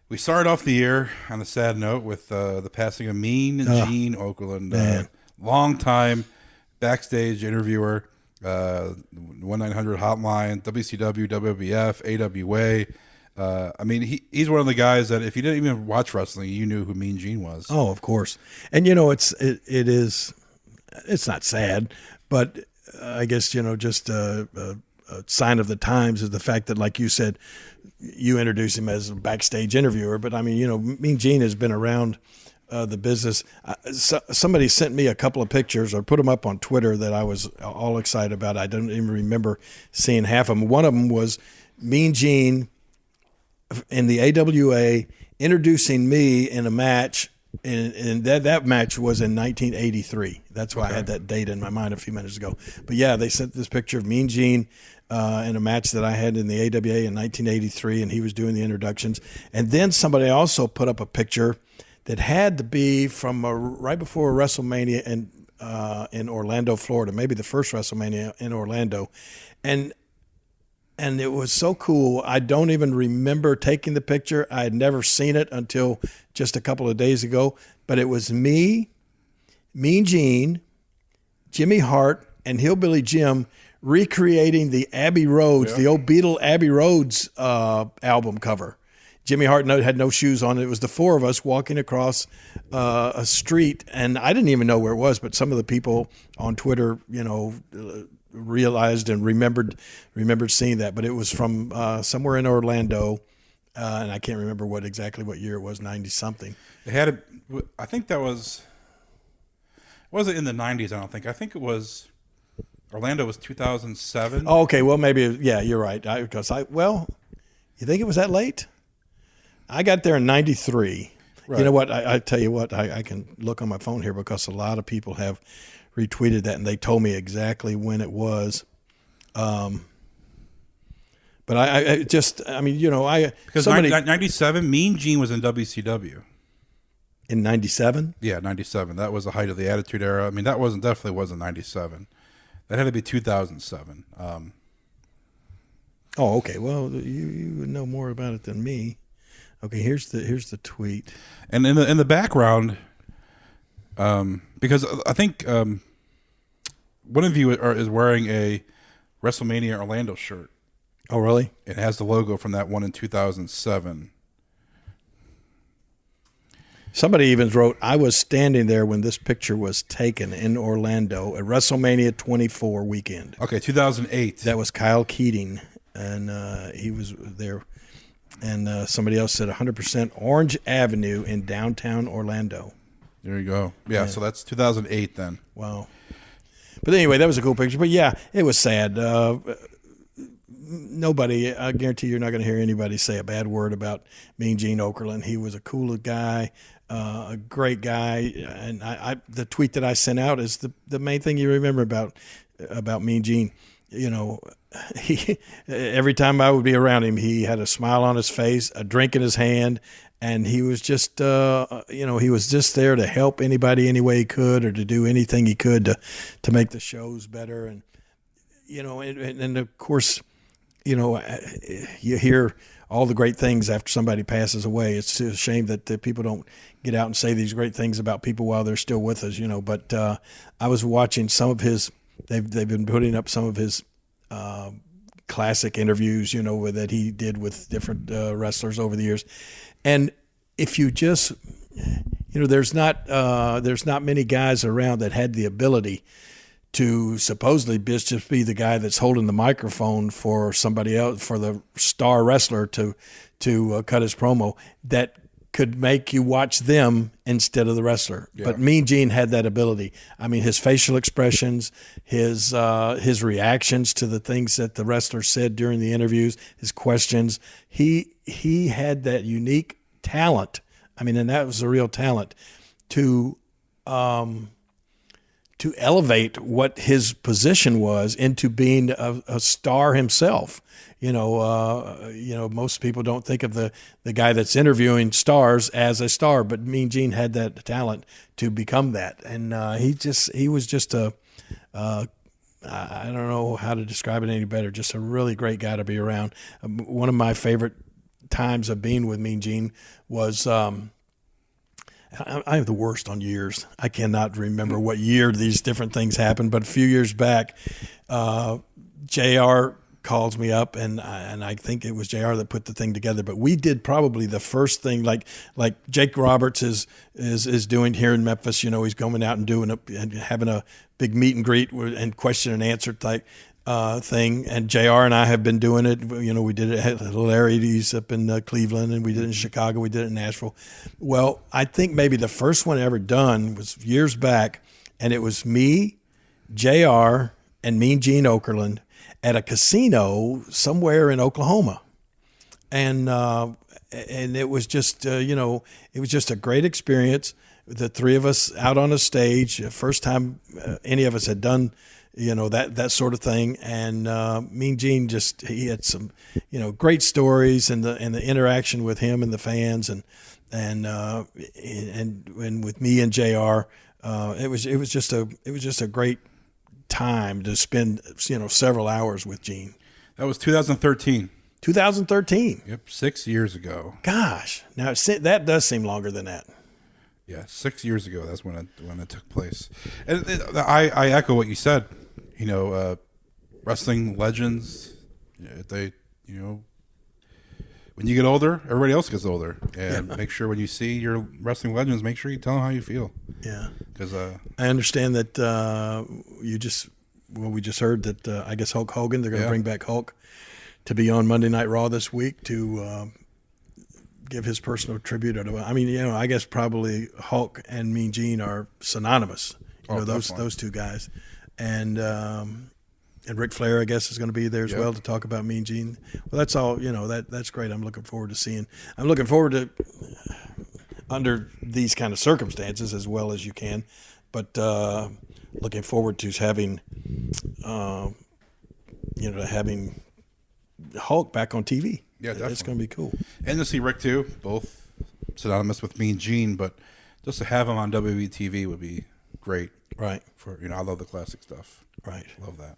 We started off the year on a sad note with the passing of Mean Gene Okerlund, Man. long time backstage interviewer, 1-900 hotline, WCW, WWF, AWA. I mean, he's one of the guys that if you didn't even watch wrestling, you knew who Mean Gene was. Oh, of course. And it's not sad, but I guess just a sign of the times is the fact that, like you said, you introduced him as a backstage interviewer. But I mean, Mean Gene has been around the business. Somebody sent me a couple of pictures or put them up on Twitter that I was all excited about. I don't even remember seeing half of them. One of them was Mean Gene in the AWA introducing me in a match, and that match was in 1983. That's why I had that date in my mind a few minutes ago. But yeah, they sent this picture of Mean Gene in a match that I had in the AWA in 1983, and he was doing the introductions. And then somebody also put up a picture that had to be from right before WrestleMania in Orlando, Florida, maybe the first WrestleMania in Orlando, and it was so cool. I don't even remember taking the picture. I had never seen it until just a couple of days ago. But it was me, Mean Gene, Jimmy Hart, and Hillbilly Jim recreating the Abbey Roads, the old Beatle Abbey Roads album cover. Jimmy Hart had no shoes on. It was the four of us walking across a street, and I didn't even know where it was, but some of the people on Twitter, realized and remembered seeing that. But it was from somewhere in Orlando, and I can't remember exactly what year it was, 90 something. They had it. I think that wasn't in the 90s. I think it was Orlando was 2007. Oh, okay. Well, maybe you're right. You think it was that late? I got there in 93. Right. You know what? I tell you what, I can look on my phone here because a lot of people have retweeted that, and they told me exactly when it was. But because 97, Mean Gene was in WCW. In 97? Yeah, 97. That was the height of the Attitude Era. I mean, that definitely wasn't 97. That had to be 2007. Oh, okay. Well, you would know more about it than me. Okay, here's the tweet. And in the background, because I think one of you is wearing a WrestleMania Orlando shirt. Oh, really? It has the logo from that one in 2007. Somebody even wrote, I was standing there when this picture was taken in Orlando at WrestleMania 24 weekend. Okay, 2008. That was Kyle Keating, and he was there. And somebody else said 100% Orange Avenue in downtown Orlando. There you go. Yeah, so that's 2008 then. Wow. But anyway, that was a cool picture. But yeah, it was sad. Nobody, I guarantee you're not going to hear anybody say a bad word about Mean Gene Okerlund. He was a cool guy, a great guy. And the tweet that I sent out is the main thing you remember about Mean Gene. Every time I would be around him, he had a smile on his face, a drink in his hand, and he was just, he was just there to help anybody any way he could, or to do anything he could to make the shows better. And and of course, you hear all the great things after somebody passes away. It's a shame that people don't get out and say these great things about people while they're still with us. But I was watching some of his. They've been putting up some of his classic interviews, that he did with different wrestlers over the years. And if you just, there's not many guys around that had the ability to supposedly just be the guy that's holding the microphone for somebody else, for the star wrestler to cut his promo, that could make you watch them instead of the wrestler. Yeah. But Mean Gene had that ability. I mean, his facial expressions, his reactions to the things that the wrestler said during the interviews, his questions, he had that unique talent. I mean, and that was a real talent to elevate what his position was into being a star himself. Most people don't think of the guy that's interviewing stars as a star, but Mean Gene had that talent to become that. And he was just I don't know how to describe it any better, just a really great guy to be around. One of my favorite times of being with Mean Gene was I have the worst on years. I cannot remember what year these different things happened, but a few years back, JR calls me up, and I think it was JR that put the thing together. But we did probably the first thing, like Jake Roberts is doing here in Memphis. You know, he's going out and doing and having a big meet and greet and question and answer type thing. And JR and I have been doing it. You know, we did it at Hilarities up in Cleveland, and we did it in Chicago. We did it in Nashville. Well, I think maybe the first one ever done was years back, and it was me, JR, and Mean Gene Okerlund at a casino somewhere in Oklahoma. And it was just, it was just a great experience. The three of us out on a stage, first time any of us had done, that sort of thing. And Mean Gene he had some, great stories, and the interaction with him and the fans and with me and JR. It was just a great time to spend, several hours with Gene. That was 2013. 2013. Yep, 6 years ago. Gosh, now that does seem longer than that. Yeah, 6 years ago. That's when it took place. And I echo what you said. Wrestling legends. They, when you get older, everybody else gets older. And make sure when you see your wrestling legends, make sure you tell them how you feel. Yeah. Because I understand that we just heard that I guess Hulk Hogan, they're going to bring back Hulk to be on Monday Night Raw this week to give his personal tribute. I mean, I guess probably Hulk and Mean Gene are synonymous. Those two guys, and Ric Flair, I guess, is going to be there as well to talk about Mean Gene. Well, that's all. That's great. I'm looking forward to seeing. I'm looking forward to under these kind of circumstances as well as you can, but looking forward to having, having Hulk back on TV. Yeah, definitely. It's going to be cool. And to see Rick too, both synonymous with Mean Gene, but just to have him on WWE TV would be great. Right. I love the classic stuff. Right. Love that.